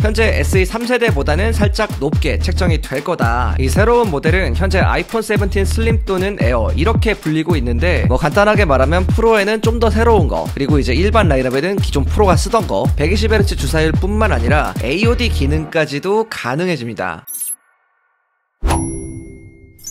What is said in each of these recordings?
현재 SE 3세대보다는 살짝 높게 책정이 될 거다. 이 새로운 모델은 현재 아이폰 17 슬림 또는 에어 이렇게 불리고 있는데, 뭐 간단하게 말하면 프로에는 좀 더 새로운 거, 그리고 이제 일반 라인업에는 기존 프로가 쓰던 거, 120Hz 주사율 뿐만 아니라 AOD 기능까지도 가능해집니다.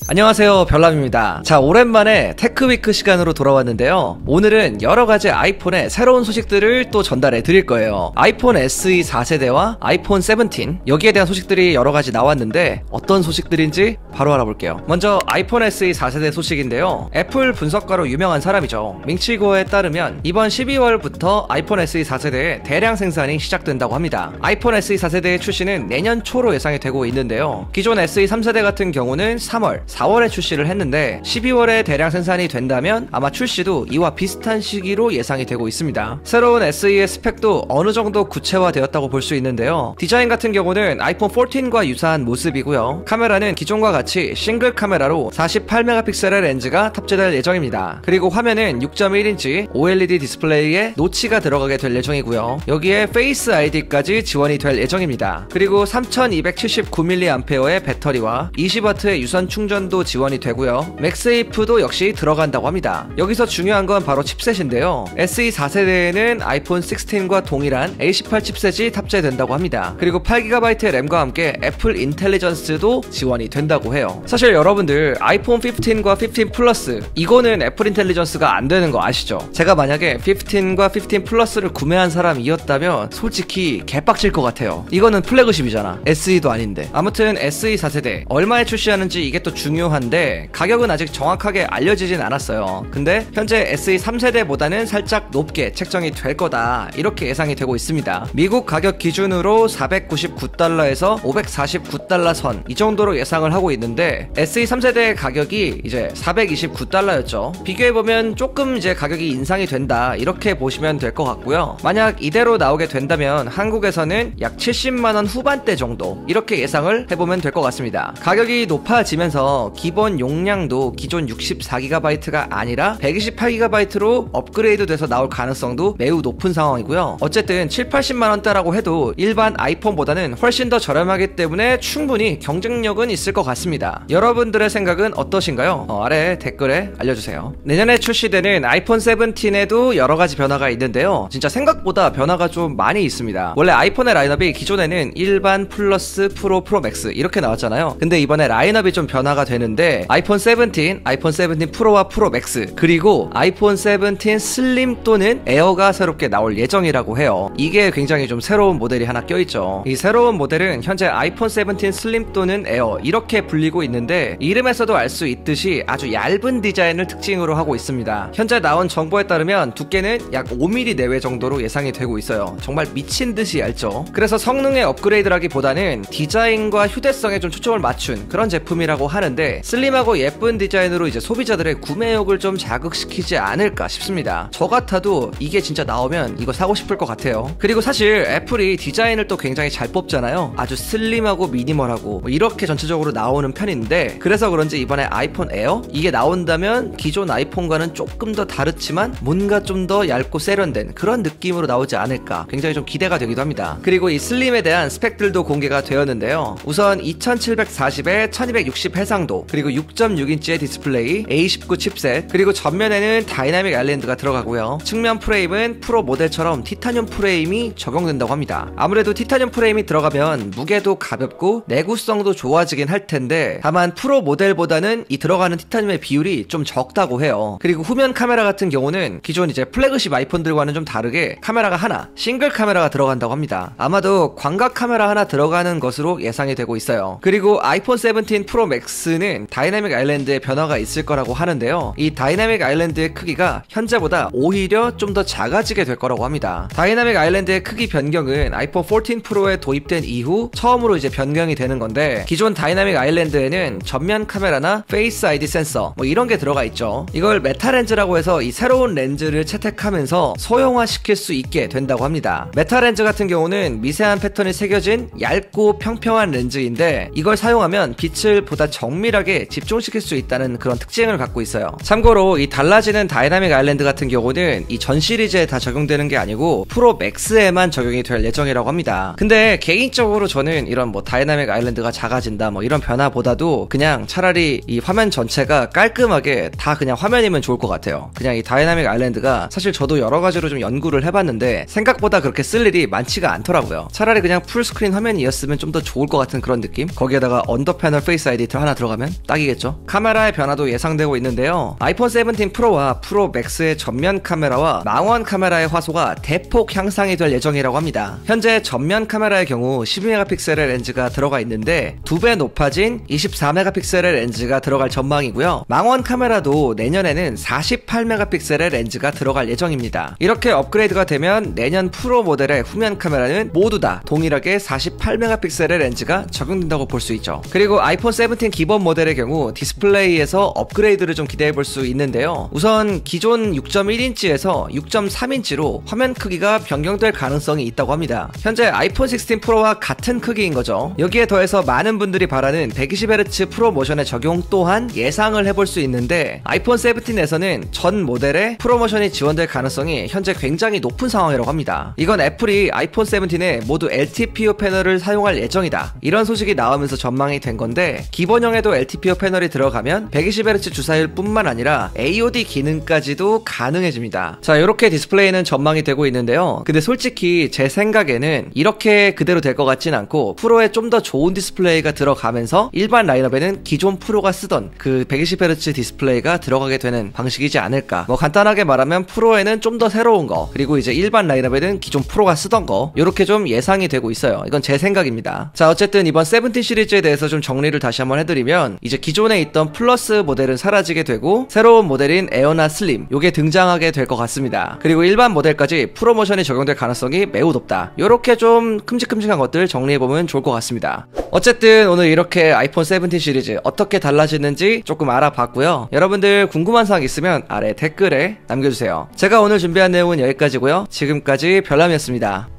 안녕하세요, 별남입니다. 자, 오랜만에 테크위크 시간으로 돌아왔는데요. 오늘은 여러가지 아이폰의 새로운 소식들을 또 전달해 드릴 거예요. 아이폰 SE 4세대와 아이폰 17 여기에 대한 소식들이 여러가지 나왔는데 어떤 소식들인지 바로 알아볼게요. 먼저 아이폰 SE 4세대 소식인데요. 애플 분석가로 유명한 사람이죠. 밍치고에 따르면 이번 12월부터 아이폰 SE 4세대의 대량 생산이 시작된다고 합니다. 아이폰 SE 4세대의 출시는 내년 초로 예상이 되고 있는데요. 기존 SE 3세대 같은 경우는 3월, 4월에 출시를 했는데 12월에 대량 생산이 된다면 아마 출시도 이와 비슷한 시기로 예상이 되고 있습니다. 새로운 SE의 스펙도 어느 정도 구체화되었다고 볼 수 있는데요. 디자인 같은 경우는 아이폰 14과 유사한 모습이고요. 카메라는 기존과 같이 싱글 카메라로 48메가픽셀의 렌즈가 탑재될 예정입니다. 그리고 화면은 6.1인치 OLED 디스플레이에 노치가 들어가게 될 예정이고요. 여기에 페이스 ID까지 지원이 될 예정입니다. 그리고 3279mAh의 배터리와 20W의 유선 충전도 지원이 되고요. 맥세이프도 역시 들어간다고 합니다. 여기서 중요한 건 바로 칩셋인데요. SE 4세대에는 아이폰 16과 동일한 A18 칩셋이 탑재된다고 합니다. 그리고 8GB 램과 함께 애플 인텔리전스도 지원이 된다고 해요. 사실 여러분들 아이폰 15과 15 플러스 이거는 애플 인텔리전스가 안 되는 거 아시죠? 제가 만약에 15과 15 플러스를 구매한 사람이었다면 솔직히 개빡칠 것 같아요. 이거는 플래그십이잖아. SE도 아닌데. 아무튼 SE 4세대 얼마에 출시하는지 이게 또 중요한데 가격은 아직 정확하게 알려지진 않았어요. 근데 현재 SE 3세대보다는 살짝 높게 책정이 될 거다 이렇게 예상이 되고 있습니다. 미국 가격 기준으로 499달러에서 549달러 선 이 정도로 예상을 하고 있는데 SE 3세대의 가격이 이제 429달러였죠. 비교해보면 조금 이제 가격이 인상이 된다 이렇게 보시면 될 것 같고요. 만약 이대로 나오게 된다면 한국에서는 약 70만원 후반대 정도 이렇게 예상을 해보면 될 것 같습니다. 가격이 높아지면서 기본 용량도 기존 64GB가 아니라 128GB로 업그레이드 돼서 나올 가능성도 매우 높은 상황이고요. 어쨌든 70-80만원대라고 해도 일반 아이폰보다는 훨씬 더 저렴하기 때문에 충분히 경쟁력은 있을 것 같습니다. 여러분들의 생각은 어떠신가요? 아래 댓글에 알려주세요. 내년에 출시되는 아이폰 17에도 여러가지 변화가 있는데요. 진짜 생각보다 변화가 좀 많이 있습니다. 원래 아이폰의 라인업이 기존에는 일반, 플러스, 프로, 프로 맥스 이렇게 나왔잖아요. 근데 이번에 라인업이 좀 변화가 되는데 아이폰 17, 아이폰 17 프로와 프로 맥스 그리고 아이폰 17 슬림 또는 에어가 새롭게 나올 예정이라고 해요. 이게 굉장히 좀 새로운 모델이 하나 껴있죠. 이 새로운 모델은 현재 아이폰 17 슬림 또는 에어 이렇게 불리고 있는데 이름에서도 알 수 있듯이 아주 얇은 디자인을 특징으로 하고 있습니다. 현재 나온 정보에 따르면 두께는 약 5mm 내외 정도로 예상이 되고 있어요. 정말 미친듯이 얇죠. 그래서 성능의 업그레이드라기보다는 디자인과 휴대성에 좀 초점을 맞춘 그런 제품이라고 하는데 슬림하고 예쁜 디자인으로 이제 소비자들의 구매욕을 좀 자극시키지 않을까 싶습니다. 저 같아도 이게 진짜 나오면 이거 사고 싶을 것 같아요. 그리고 사실 애플이 디자인을 또 굉장히 잘 뽑잖아요. 아주 슬림하고 미니멀하고 뭐 이렇게 전체적으로 나오는 편인데 그래서 그런지 이번에 아이폰 에어 이게 나온다면 기존 아이폰과는 조금 더 다르지만 뭔가 좀 더 얇고 세련된 그런 느낌으로 나오지 않을까 굉장히 좀 기대가 되기도 합니다. 그리고 이 슬림에 대한 스펙들도 공개가 되었는데요. 우선 2740에 1260 해상도 그리고 6.6인치의 디스플레이 A19 칩셋 그리고 전면에는 다이나믹 아일랜드가 들어가고요. 측면 프레임은 프로 모델처럼 티타늄 프레임이 적용된다고 합니다. 아무래도 티타늄 프레임이 들어가면 무게도 가볍고 내구성도 좋아지긴 할 텐데 다만 프로 모델보다는 이 들어가는 티타늄의 비율이 좀 적다고 해요. 그리고 후면 카메라 같은 경우는 기존 이제 플래그십 아이폰들과는 좀 다르게 카메라가 하나 싱글 카메라가 들어간다고 합니다. 아마도 광각 카메라 하나 들어가는 것으로 예상이 되고 있어요. 그리고 아이폰 17 프로 맥스는 다이나믹 아일랜드의 변화가 있을 거라고 하는데요. 이 다이나믹 아일랜드의 크기가 현재보다 오히려 좀 더 작아지게 될 거라고 합니다. 다이나믹 아일랜드의 크기 변경은 아이폰 14 프로에 도입된 이후 처음으로 이제 변경이 되는 건데 기존 다이나믹 아일랜드에는 전면 카메라나 페이스 아이디 센서 뭐 이런 게 들어가 있죠. 이걸 메타렌즈라고 해서 이 새로운 렌즈를 채택하면서 소형화시킬 수 있게 된다고 합니다. 메타렌즈 같은 경우는 미세한 패턴이 새겨진 얇고 평평한 렌즈인데 이걸 사용하면 빛을 보다 정밀 정밀하게 집중시킬 수 있다는 그런 특징을 갖고 있어요. 참고로 이 달라지는 다이나믹 아일랜드 같은 경우는 이 전 시리즈에 다 적용되는 게 아니고 프로 맥스에만 적용이 될 예정이라고 합니다. 근데 개인적으로 저는 이런 뭐 다이나믹 아일랜드가 작아진다 뭐 이런 변화보다도 그냥 차라리 이 화면 전체가 깔끔하게 다 그냥 화면이면 좋을 것 같아요. 그냥 이 다이나믹 아일랜드가 사실 저도 여러 가지로 좀 연구를 해봤는데 생각보다 그렇게 쓸 일이 많지가 않더라고요. 차라리 그냥 풀스크린 화면이었으면 좀 더 좋을 것 같은 그런 느낌? 거기에다가 언더 패널 페이스 아이디 하나 들어가면 딱이겠죠? 카메라의 변화도 예상되고 있는데요. 아이폰 17 프로와 프로 맥스의 전면 카메라와 망원 카메라의 화소가 대폭 향상이 될 예정이라고 합니다. 현재 전면 카메라의 경우 12메가픽셀의 렌즈가 들어가 있는데 2배 높아진 24메가픽셀의 렌즈가 들어갈 전망이고요. 망원 카메라도 내년에는 48메가픽셀의 렌즈가 들어갈 예정입니다. 이렇게 업그레이드가 되면 내년 프로 모델의 후면 카메라는 모두 다 동일하게 48메가픽셀의 렌즈가 적용된다고 볼 수 있죠. 그리고 아이폰 17 기본 모델의 경우 디스플레이에서 업그레이드를 좀 기대해 볼 수 있는데요. 우선 기존 6.1인치에서 6.3인치로 화면 크기가 변경될 가능성이 있다고 합니다. 현재 아이폰 16 프로와 같은 크기인 거죠. 여기에 더해서 많은 분들이 바라는 120Hz 프로 모션의 적용 또한 예상을 해볼 수 있는데 아이폰 17에서는 전 모델에 프로 모션이 지원될 가능성이 현재 굉장히 높은 상황이라고 합니다. 이건 애플이 아이폰 17에 모두 LTPO 패널을 사용할 예정이다, 이런 소식이 나오면서 전망이 된 건데, 기본형에도 LTPO 패널이 들어가면 120Hz 주사율 뿐만 아니라 AOD 기능까지도 가능해집니다. 자, 이렇게 디스플레이는 전망이 되고 있는데요. 근데 솔직히 제 생각에는 이렇게 그대로 될 것 같진 않고 프로에 좀 더 좋은 디스플레이가 들어가면서 일반 라인업에는 기존 프로가 쓰던 그 120Hz 디스플레이가 들어가게 되는 방식이지 않을까. 뭐 간단하게 말하면 프로에는 좀 더 새로운 거, 그리고 이제 일반 라인업에는 기존 프로가 쓰던 거, 이렇게 좀 예상이 되고 있어요. 이건 제 생각입니다. 자, 어쨌든 이번 17 시리즈에 대해서 좀 정리를 다시 한번 해드리면, 이제 기존에 있던 플러스 모델은 사라지게 되고 새로운 모델인 에어나 슬림, 요게 등장하게 될 것 같습니다. 그리고 일반 모델까지 프로모션이 적용될 가능성이 매우 높다. 요렇게 좀 큼직큼직한 것들 정리해보면 좋을 것 같습니다. 어쨌든 오늘 이렇게 아이폰 17 시리즈 어떻게 달라지는지 조금 알아봤고요. 여러분들 궁금한 사항 있으면 아래 댓글에 남겨주세요. 제가 오늘 준비한 내용은 여기까지고요. 지금까지 별남이었습니다.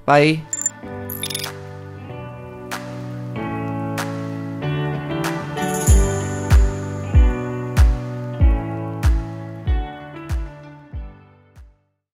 바이.